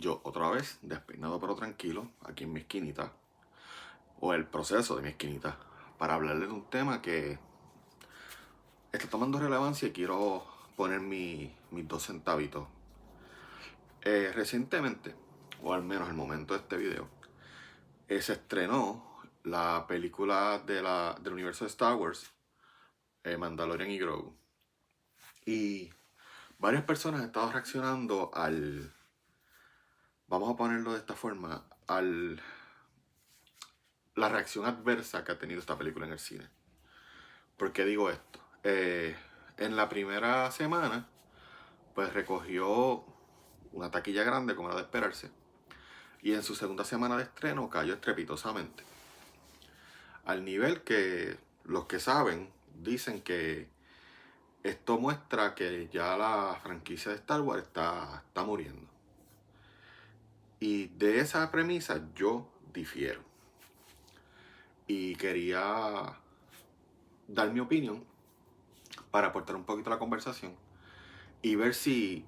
Yo otra vez, despeinado pero tranquilo, aquí en mi esquinita, o el proceso de mi esquinita, para hablarles de un tema que está tomando relevancia y quiero poner mis 2 centavitos. Recientemente, o al menos al momento de este video, se estrenó la película del universo de Star Wars, Mandalorian y Grogu. Y varias personas han estado reaccionando vamos a ponerlo de esta forma, la reacción adversa que ha tenido esta película en el cine. ¿Por qué digo esto? En la primera semana, pues recogió una taquilla grande, como era de esperarse. Y en su segunda semana de estreno cayó estrepitosamente. Al nivel que los que saben dicen que esto muestra que ya la franquicia de Star Wars está muriendo. Y de esa premisa yo difiero. Y quería dar mi opinión para aportar un poquito a la conversación y ver si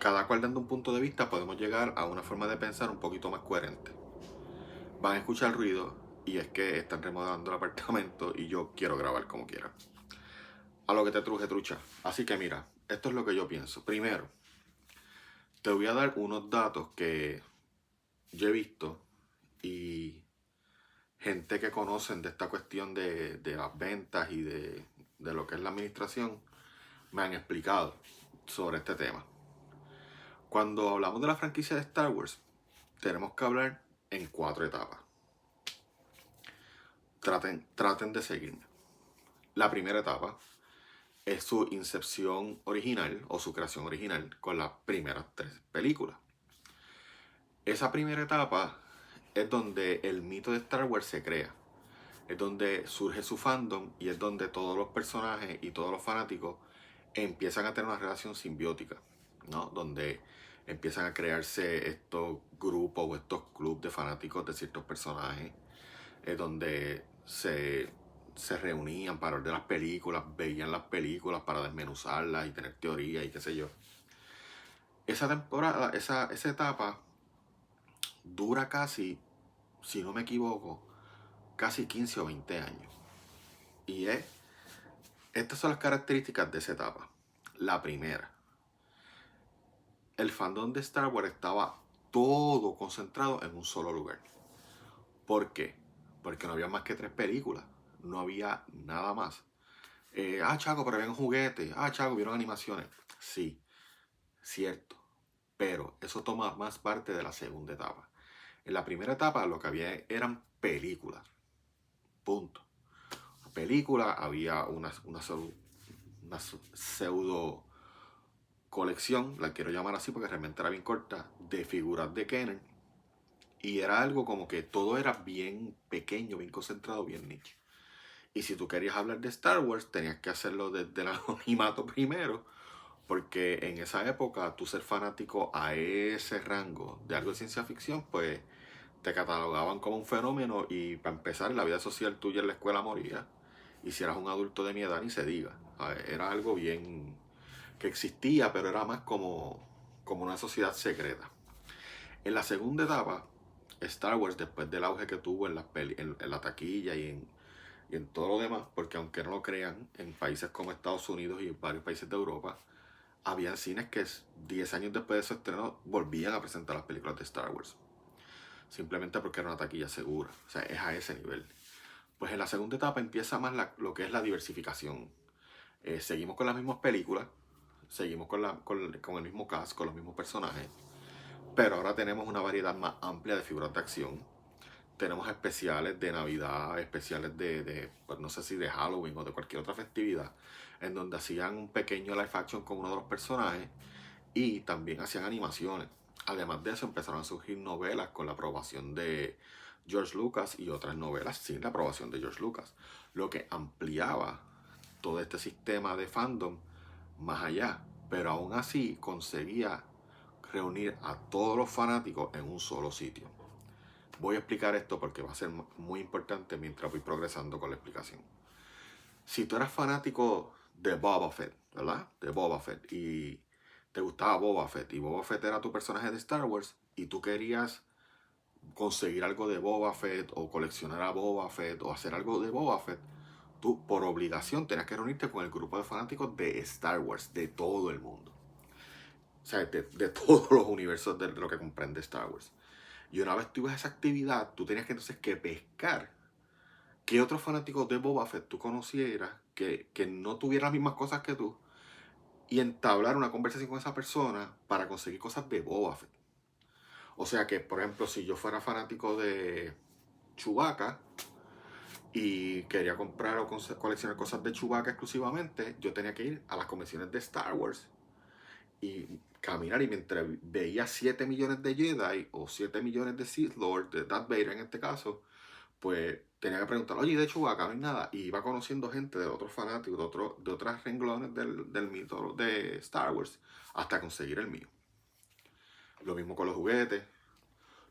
cada cual dando un punto de vista podemos llegar a una forma de pensar un poquito más coherente. Van a escuchar ruido y es que están remodelando el apartamento y yo quiero grabar como quiera. A lo que te truje, trucha. Así que mira, esto es lo que yo pienso. Primero, te voy a dar unos datos que yo he visto y gente que conocen de esta cuestión de las ventas y de lo que es la administración me han explicado sobre este tema. Cuando hablamos de la franquicia de Star Wars, tenemos que hablar en 4 etapas. Traten de seguirme. La primera etapa es su incepción original o su creación original con las primeras 3 películas. Esa primera etapa es donde el mito de Star Wars se crea. Es donde surge su fandom y es donde todos los personajes y todos los fanáticos empiezan a tener una relación simbiótica, ¿no? Donde empiezan a crearse estos grupos o estos clubes de fanáticos de ciertos personajes, donde se reunían para ver de las películas, veían las películas para desmenuzarlas y tener teorías y qué sé yo. Esa temporada, esa etapa dura casi, si no me equivoco, casi 15 o 20 años. Y estas son las características de esa etapa. La primera, el fandom de Star Wars estaba todo concentrado en un solo lugar. ¿Por qué? Porque no había más que 3 películas. No había nada más. Chaco, pero habían juguetes. Chaco, vieron animaciones. Sí, cierto. Pero eso toma más parte de la segunda etapa. En la primera etapa lo que había eran películas. Punto. Película, había una pseudo colección, la quiero llamar así porque realmente era bien corta, de figuras de Kenner. Y era algo como que todo era bien pequeño, bien concentrado, bien nicho. Y si tú querías hablar de Star Wars, tenías que hacerlo desde el anonimato primero, porque en esa época tú ser fanático a ese rango de algo de ciencia ficción, pues te catalogaban como un fenómeno y para empezar la vida social tuya en la escuela moría. Y si eras un adulto de mi edad ni se diga. Era algo bien que existía, pero era más como una sociedad secreta. En la segunda etapa, Star Wars, después del auge que tuvo en la taquilla y en todo lo demás, porque aunque no lo crean, en países como Estados Unidos y varios países de Europa, habían cines que 10 años después de su estreno volvían a presentar las películas de Star Wars. Simplemente porque era una taquilla segura. O sea, es a ese nivel. Pues en la segunda etapa empieza más lo que es la diversificación. Seguimos con las mismas películas, seguimos con el mismo cast, con los mismos personajes, pero ahora tenemos una variedad más amplia de figuras de acción. Tenemos especiales de Navidad, especiales pues no sé si de Halloween o de cualquier otra festividad, en donde hacían un pequeño live action con uno de los personajes y también hacían animaciones. Además de eso, empezaron a surgir novelas con la aprobación de George Lucas y otras novelas sin la aprobación de George Lucas, lo que ampliaba todo este sistema de fandom más allá, pero aún así conseguía reunir a todos los fanáticos en un solo sitio. Voy a explicar esto porque va a ser muy importante mientras voy progresando con la explicación. Si tú eras fanático de Boba Fett, ¿verdad? De Boba Fett y te gustaba Boba Fett y Boba Fett era tu personaje de Star Wars y tú querías conseguir algo de Boba Fett o coleccionar a Boba Fett o hacer algo de Boba Fett, tú por obligación tenías que reunirte con el grupo de fanáticos de Star Wars, de todo el mundo. O sea, de todos los universos de lo que comprende Star Wars. Y una vez tú ibas a esa actividad, tú tenías que entonces que pescar qué otros fanáticos de Boba Fett tú conocieras que no tuvieran las mismas cosas que tú y entablar una conversación con esa persona para conseguir cosas de Boba Fett. O sea que, por ejemplo, si yo fuera fanático de Chewbacca y quería comprar o coleccionar cosas de Chewbacca exclusivamente, yo tenía que ir a las convenciones de Star Wars y caminar, y mientras veía 7 millones de Jedi o 7 millones de Sith Lord, de Darth Vader en este caso, pues tenía que preguntar, oye, de Chewbacca no hay nada, y iba conociendo gente de otros fanáticos, de otras renglones del mito de Star Wars, hasta conseguir el mío. Lo mismo con los juguetes,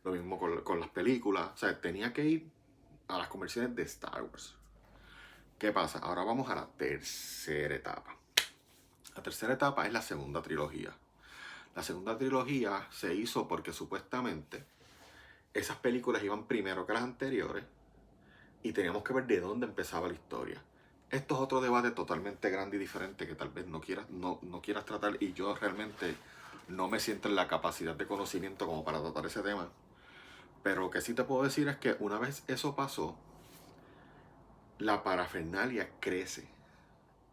lo mismo con las películas, o sea, tenía que ir a las conversiones de Star Wars. ¿Qué pasa? Ahora vamos a la tercera etapa. La tercera etapa es la segunda trilogía. La segunda trilogía se hizo porque supuestamente esas películas iban primero que las anteriores y teníamos que ver de dónde empezaba la historia. Esto es otro debate totalmente grande y diferente que tal vez no quieras tratar, y yo realmente no me siento en la capacidad de conocimiento como para tratar ese tema. Pero lo que sí te puedo decir es que una vez eso pasó, la parafernalia crece.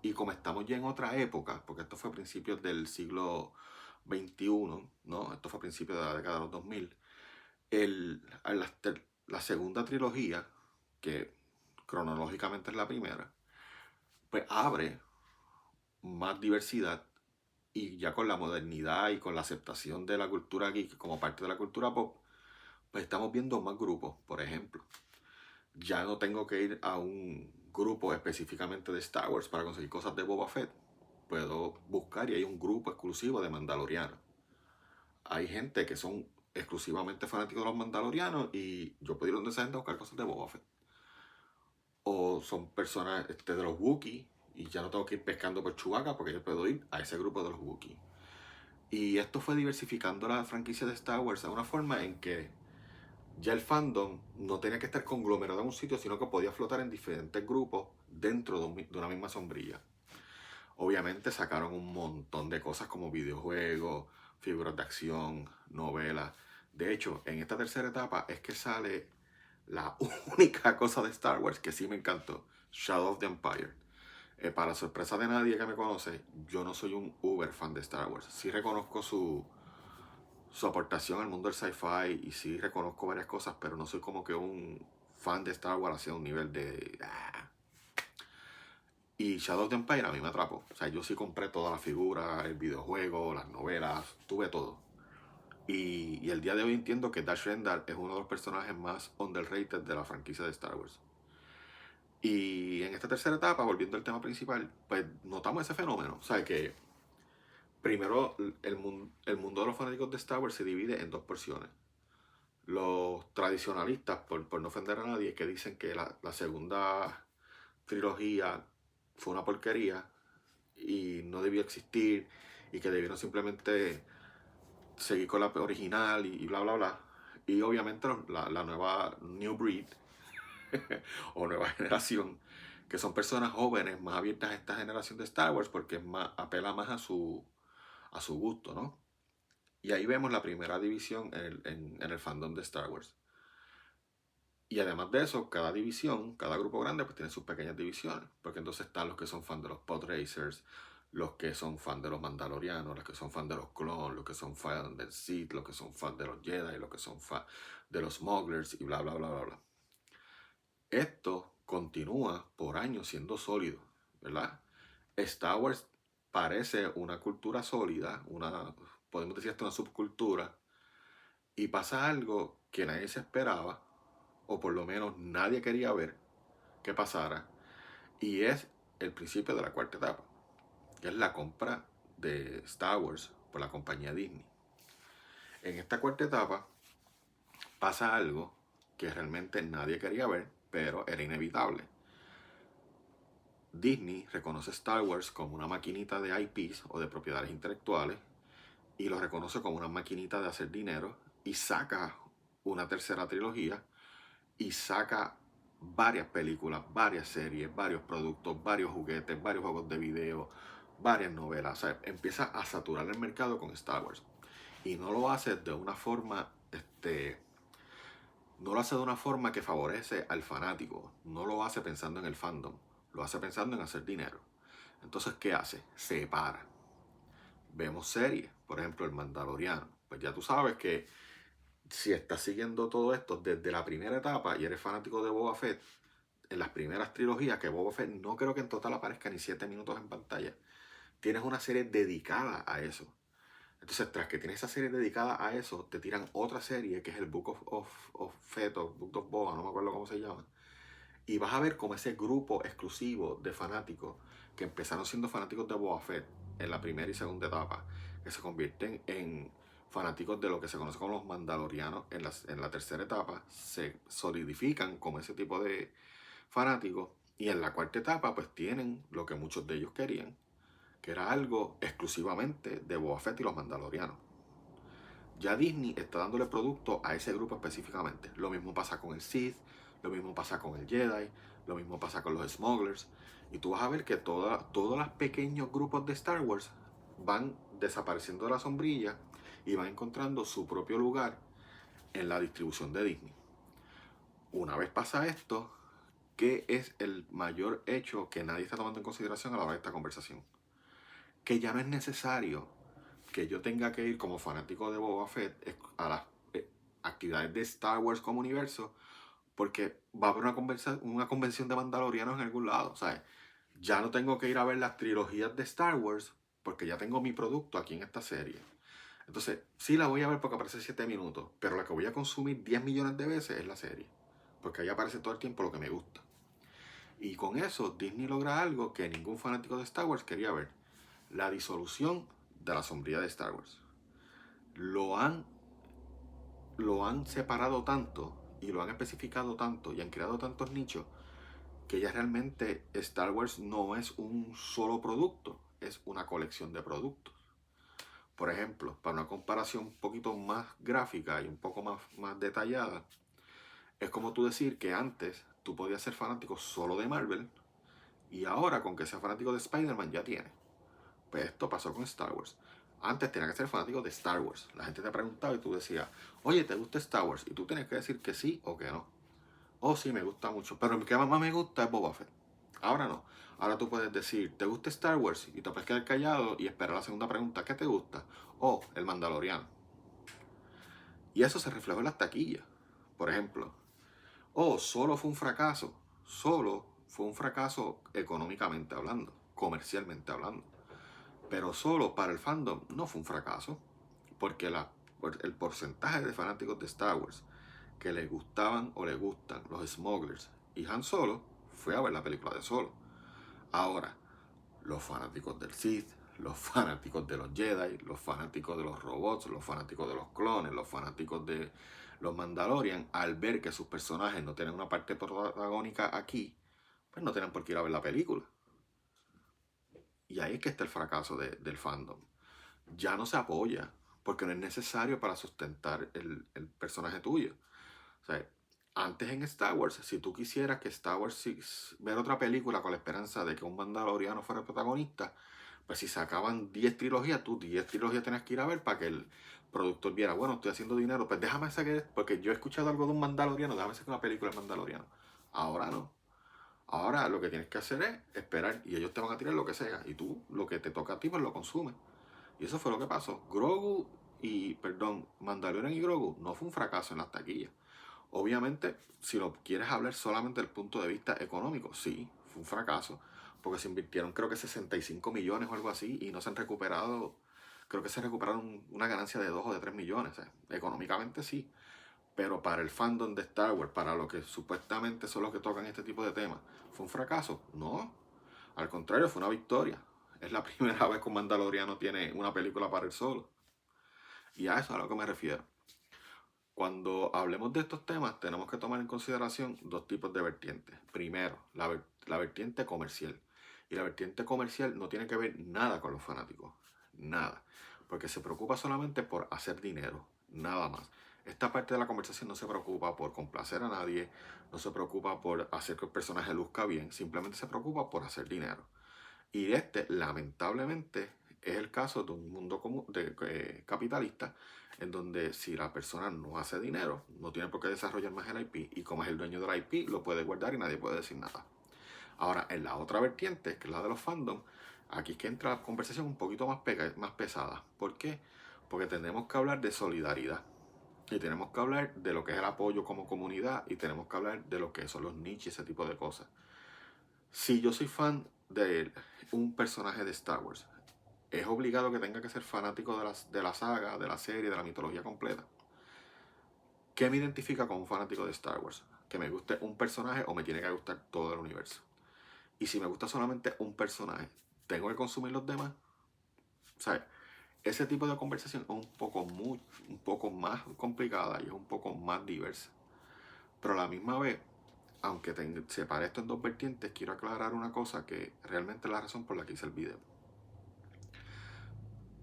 Y como estamos ya en otra época, porque esto fue a principios del siglo XXI, ¿no? Esto fue a principios de la década de los 2000, la segunda trilogía, que cronológicamente es la primera, pues abre más diversidad, y ya con la modernidad y con la aceptación de la cultura geek como parte de la cultura pop, pues estamos viendo más grupos. Por ejemplo, ya no tengo que ir a un grupo específicamente de Star Wars para conseguir cosas de Boba Fett. Puedo buscar y hay un grupo exclusivo de Mandalorianos. Hay gente que son exclusivamente fanáticos de los Mandalorianos y yo puedo ir donde esa gente a buscar cosas de Boba Fett. O son personas de los Wookiees y ya no tengo que ir pescando por Chewbacca porque yo puedo ir a ese grupo de los Wookiees. Y esto fue diversificando la franquicia de Star Wars a una forma en que ya el fandom no tenía que estar conglomerado en un sitio, sino que podía flotar en diferentes grupos dentro de una misma sombrilla. Obviamente sacaron un montón de cosas como videojuegos, figuras de acción, novelas. De hecho, en esta tercera etapa es que sale la única cosa de Star Wars que sí me encantó, Shadow of the Empire. Para sorpresa de nadie que me conoce, yo no soy un uber fan de Star Wars. Sí reconozco su aportación al mundo del sci-fi y sí reconozco varias cosas, pero no soy como que un fan de Star Wars hacia un nivel de... Y Shadow of the Empire a mí me atrapó. O sea, yo sí compré todas las figuras, el videojuego, las novelas, tuve todo. Y el día de hoy entiendo que Dash Rendar es uno de los personajes más underrated de la franquicia de Star Wars. Y en esta tercera etapa, volviendo al tema principal, pues notamos ese fenómeno. O sea, que primero el mundo de los fanáticos de Star Wars se divide en dos porciones. Los tradicionalistas, por no ofender a nadie, que dicen que la segunda trilogía fue una porquería y no debió existir y que debieron simplemente seguir con la original y bla bla bla. Y obviamente la nueva New Breed o nueva generación, que son personas jóvenes más abiertas a esta generación de Star Wars porque apela más a su gusto, ¿no? Y ahí vemos la primera división en el fandom de Star Wars. Y además de eso, cada división, cada grupo grande, pues tiene sus pequeñas divisiones. Porque entonces están los que son fan de los pod racers, los que son fan de los Mandalorianos, los que son fan de los clones, los que son fan del Sith, los que son fan de los Jedi, los que son fan de los Smugglers y bla, bla, bla, bla, bla. Esto continúa por años siendo sólido, ¿verdad? Star Wars parece una cultura sólida, podemos decir hasta una subcultura, y pasa algo que nadie se esperaba, o por lo menos nadie quería ver que pasara, y es el principio de la cuarta etapa, que es la compra de Star Wars por la compañía Disney. En esta cuarta etapa pasa algo que realmente nadie quería ver, pero era inevitable. Disney reconoce Star Wars como una maquinita de IPs o de propiedades intelectuales y lo reconoce como una maquinita de hacer dinero y saca una tercera trilogía y saca varias películas, varias series, varios productos, varios juguetes, varios juegos de video, varias novelas. O sea, empieza a saturar el mercado con Star Wars. Y no lo hace de una forma, no lo hace de una forma que favorece al fanático. No lo hace pensando en el fandom. Lo hace pensando en hacer dinero. Entonces, ¿qué hace? Separa. Vemos series, por ejemplo, El Mandaloriano. Pues ya tú sabes que si estás siguiendo todo esto desde la primera etapa y eres fanático de Boba Fett, en las primeras trilogías, que Boba Fett no creo que en total aparezca ni 7 minutos en pantalla, tienes una serie dedicada a eso. Entonces, tras que tienes esa serie dedicada a eso, te tiran otra serie que es el Book of Fett o Book of Boba, no me acuerdo cómo se llama. Y vas a ver cómo ese grupo exclusivo de fanáticos que empezaron siendo fanáticos de Boba Fett en la primera y segunda etapa, que se convierten en fanáticos de lo que se conoce como los mandalorianos en la tercera etapa, se solidifican como ese tipo de fanáticos. Y en la cuarta etapa, pues tienen lo que muchos de ellos querían, que era algo exclusivamente de Boba Fett y los mandalorianos. Ya Disney está dándole producto a ese grupo específicamente. Lo mismo pasa con el Sith, lo mismo pasa con el Jedi, lo mismo pasa con los Smugglers. Y tú vas a ver que todos los pequeños grupos de Star Wars van desapareciendo de la sombrilla y van encontrando su propio lugar en la distribución de Disney. Una vez pasa esto, ¿qué es el mayor hecho que nadie está tomando en consideración a la hora de esta conversación? Que ya no es necesario que yo tenga que ir como fanático de Boba Fett a las actividades de Star Wars como universo, porque va a haber una convención de mandalorianos en algún lado, ¿sabes? Ya no tengo que ir a ver las trilogías de Star Wars, porque ya tengo mi producto aquí en esta serie. Entonces, sí la voy a ver porque aparece 7 minutos, pero la que voy a consumir 10 millones de veces es la serie, porque ahí aparece todo el tiempo lo que me gusta. Y con eso, Disney logra algo que ningún fanático de Star Wars quería ver: la disolución de la sombrilla de Star Wars. Lo han, lo han separado tanto y lo han especificado tanto y han creado tantos nichos que ya realmente Star Wars no es un solo producto, es una colección de productos. Por ejemplo, para una comparación un poquito más gráfica y un poco más detallada, es como tú decir que antes tú podías ser fanático solo de Marvel y ahora con que seas fanático de Spider-Man ya tienes. Pues esto pasó con Star Wars. Antes tenía que ser fanático de Star Wars. La gente te preguntaba y tú decías, oye, ¿te gusta Star Wars? Y tú tienes que decir que sí o que no. Oh, sí, me gusta mucho. Pero el que más me gusta es Boba Fett. Ahora no. Ahora tú puedes decir, ¿te gusta Star Wars? Y te puedes quedar callado y esperar la segunda pregunta. ¿Qué te gusta? Oh, el Mandaloriano. Y eso se reflejó en las taquillas. Por ejemplo, oh, Solo fue un fracaso. Solo fue un fracaso económicamente hablando, comercialmente hablando. Pero Solo para el fandom no fue un fracaso, porque el porcentaje de fanáticos de Star Wars que le gustaban o le gustan los Smugglers y Han Solo fue a ver la película de Solo. Ahora, los fanáticos del Sith, los fanáticos de los Jedi, los fanáticos de los robots, los fanáticos de los clones, los fanáticos de los Mandalorian, al ver que sus personajes no tienen una parte protagónica aquí, pues no tienen por qué ir a ver la película. Y ahí es que está el fracaso del fandom. Ya no se apoya, porque no es necesario para sustentar el personaje tuyo. O sea, antes en Star Wars, si tú quisieras que Star Wars ver otra película con la esperanza de que un mandaloriano fuera el protagonista, pues si sacaban 10 trilogías, tú 10 trilogías tenías que ir a ver para que el productor viera, bueno, estoy haciendo dinero, pues déjame sacar, porque yo he escuchado algo de un mandaloriano, déjame sacar una película de mandaloriano. Ahora no. Ahora lo que tienes que hacer es esperar y ellos te van a tirar lo que sea y tú lo que te toca a ti pues lo consumes. Y eso fue lo que pasó. Mandalorian y Grogu no fue un fracaso en las taquillas. Obviamente, si lo quieres hablar solamente desde el punto de vista económico, sí, fue un fracaso, porque se invirtieron creo que 65 millones o algo así y no se han recuperado, creo que se recuperaron una ganancia de 2 o de 3 millones. Económicamente sí, pero para el fandom de Star Wars, para lo que supuestamente son los que tocan este tipo de temas, ¿fue un fracaso? No, al contrario, fue una victoria. Es la primera vez que un mandaloriano tiene una película para él solo. Y a eso es a lo que me refiero. Cuando hablemos de estos temas, tenemos que tomar en consideración dos tipos de vertientes. Primero, la vertiente comercial. Y la vertiente comercial no tiene que ver nada con los fanáticos. Nada. porque se preocupa solamente por hacer dinero, nada más. Esta parte de la conversación no se preocupa por complacer a nadie, no se preocupa por hacer que el personaje luzca bien, simplemente se preocupa por hacer dinero. Y lamentablemente, es el caso de un mundo capitalista, en donde si la persona no hace dinero, no tiene por qué desarrollar más el IP, y como es el dueño del IP, lo puede guardar y nadie puede decir nada. Ahora, en la otra vertiente, que es la de los fandoms, aquí es que entra la conversación un poquito más pesada. ¿Por qué? Porque tenemos que hablar de solidaridad. Y tenemos que hablar de lo que es el apoyo como comunidad. Y tenemos que hablar de lo que son los nichos y ese tipo de cosas. Si yo soy fan de un personaje de Star Wars, ¿es obligado que tenga que ser fanático de la saga, de la serie, de la mitología completa? ¿Qué me identifica como un fanático de Star Wars? ¿Que me guste un personaje o me tiene que gustar todo el universo? Y si me gusta solamente un personaje, ¿tengo que consumir los demás? O sea, ese tipo de conversación es un poco más complicada y es un poco más diversa. Pero a la misma vez, aunque separe esto en dos vertientes, quiero aclarar una cosa que realmente es la razón por la que hice el video.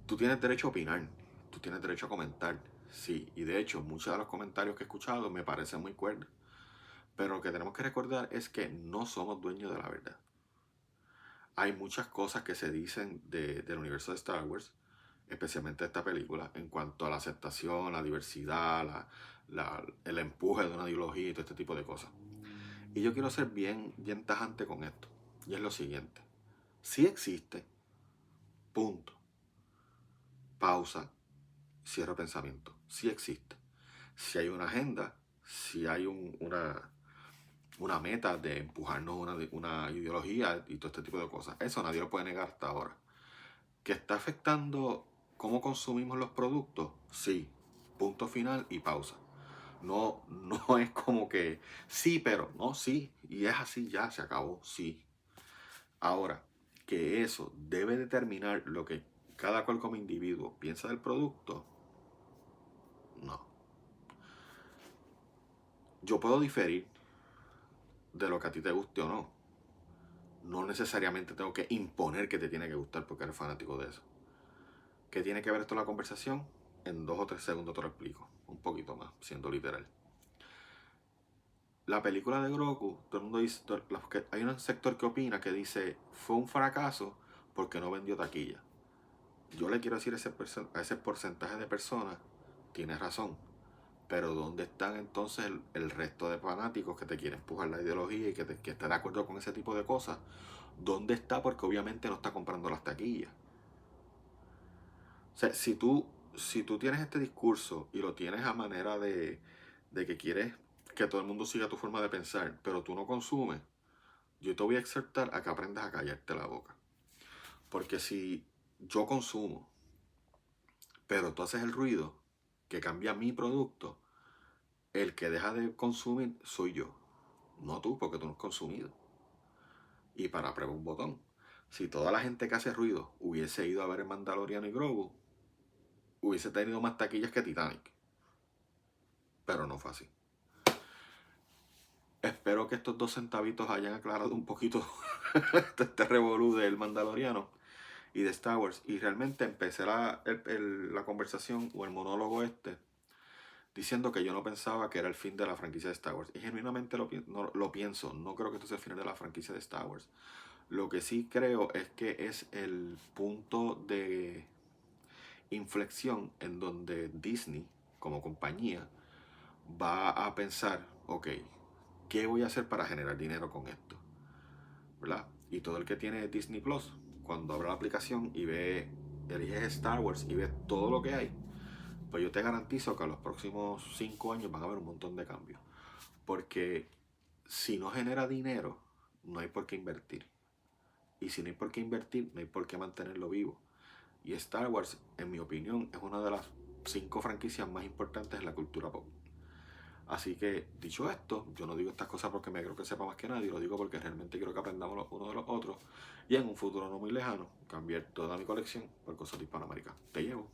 Tú tienes derecho a opinar, tú tienes derecho a comentar, sí, y de hecho muchos de los comentarios que he escuchado me parecen muy cuerdos. Pero lo que tenemos que recordar es que no somos dueños de la verdad. Hay muchas cosas que se dicen del universo de Star Wars, especialmente esta película, en cuanto a la aceptación, la diversidad, el empuje de una ideología y todo este tipo de cosas. Y yo quiero ser bien tajante con esto. Y es lo siguiente. Si existe, punto. Pausa, cierro pensamiento. Si existe. Si hay una agenda, si hay una meta de empujarnos una ideología y todo este tipo de cosas. Eso nadie lo puede negar hasta ahora. ¿Que está afectando cómo consumimos los productos? Sí. Punto final y pausa. No es como que sí, pero no, sí. Y es así, ya se acabó, sí. Ahora, que eso debe determinar lo que cada cual como individuo piensa del producto, no. Yo puedo diferir de lo que a ti te guste o no. No necesariamente tengo que imponer que te tiene que gustar porque eres fanático de eso. ¿Qué tiene que ver esto en la conversación? En 2 o 3 segundos te lo explico. Un poquito más, siendo literal. La película de Grogu, todo el mundo dice, hay un sector que opina que dice, fue un fracaso porque no vendió taquilla. Yo le quiero decir a ese porcentaje de personas, tienes razón, pero ¿dónde están entonces el resto de fanáticos que te quieren empujar la ideología y que está de acuerdo con ese tipo de cosas? ¿Dónde está? Porque obviamente no está comprando las taquillas. O sea, si tú tienes este discurso y lo tienes a manera de que quieres que todo el mundo siga tu forma de pensar, pero tú no consumes, yo te voy a exhortar a que aprendas a callarte la boca. Porque si yo consumo, pero tú haces el ruido que cambia mi producto, el que deja de consumir soy yo, no tú, porque tú no has consumido. Y para prueba un botón. Si toda la gente que hace ruido hubiese ido a ver el Mandaloriano y Grogu, hubiese tenido más taquillas que Titanic. Pero no fue así. Espero que estos 2 centavitos hayan aclarado un poquito este revolú del Mandaloriano y de Star Wars. Y realmente empecé la conversación o el monólogo diciendo que yo no pensaba que era el fin de la franquicia de Star Wars. Y genuinamente lo pienso. No creo que esto sea el final de la franquicia de Star Wars. Lo que sí creo es que es el punto de inflexión en donde Disney, como compañía, va a pensar, ok, ¿qué voy a hacer para generar dinero con esto? ¿Verdad? Y todo el que tiene Disney Plus, cuando abre la aplicación y elige Star Wars y ve todo lo que hay, pues yo te garantizo que a los próximos 5 años van a haber un montón de cambios. Porque si no genera dinero, no hay por qué invertir. Y si no hay por qué invertir, no hay por qué mantenerlo vivo. Y Star Wars, en mi opinión, es una de las 5 franquicias más importantes en la cultura pop. Así que, dicho esto, yo no digo estas cosas porque me creo que sepa más que nadie, lo digo porque realmente quiero que aprendamos los unos de los otros y en un futuro no muy lejano cambiar toda mi colección por cosas de Hispanoamérica. Te llevo.